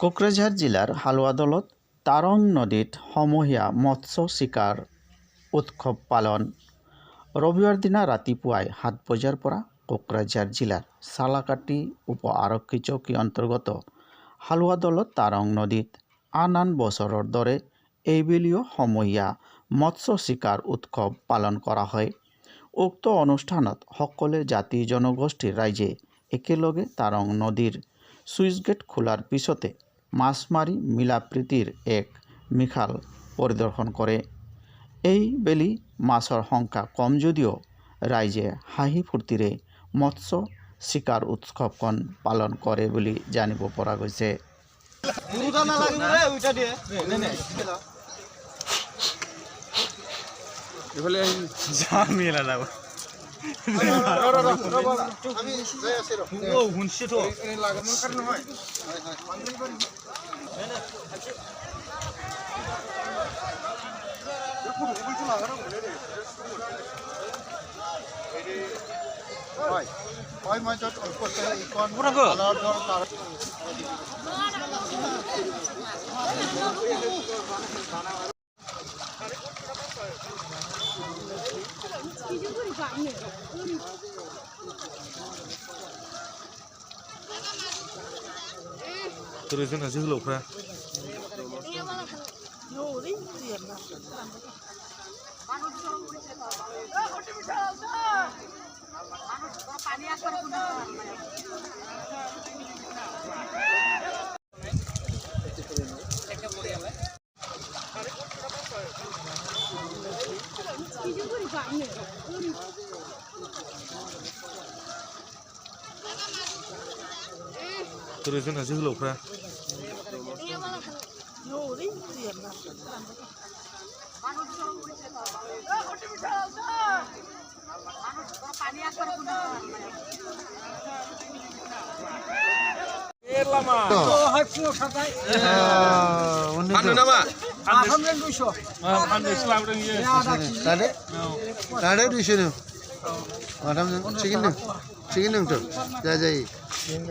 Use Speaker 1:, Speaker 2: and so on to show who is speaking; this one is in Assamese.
Speaker 1: কোকৰাঝাৰ জিলাৰ হালুৱাদলত তাৰং নদীত সমূহীয়া মৎস্য চিকাৰ উৎসৱ পালন। ৰবিবাৰ দিনা ৰাতিপুৱাই 7 বজাৰ পৰা কোকৰাঝাৰ জিলাৰ চালাকাটি উপ আৰক্ষী চকী অন্তৰ্গত হালুৱাদলত তাৰং নদীত আন বছৰৰ দৰে এইবেলিও সমূহীয়া মৎস্য চিকাৰ উৎসৱ পালন কৰা হয়। উক্ত অনুষ্ঠানত সকলো জাতি জনগোষ্ঠীৰ ৰাইজে একেলগে তাৰং নদীৰ চুইচ গেট খোলাৰ পিছতে মাছ মাৰি মিলা প্ৰীতিৰ এক মিশাল পৰিদৰ্শন কৰে। এইবেলি মাছৰ সংখ্যা কম যদিও ৰাইজে হাঁহি ফূৰ্তিৰে মৎস্য চিকাৰ উৎসৱখন পালন কৰে বুলি জানিব পৰা গৈছে।
Speaker 2: Terus kan hasil lo pra. Terus kan hasil lo pra.
Speaker 3: Chicken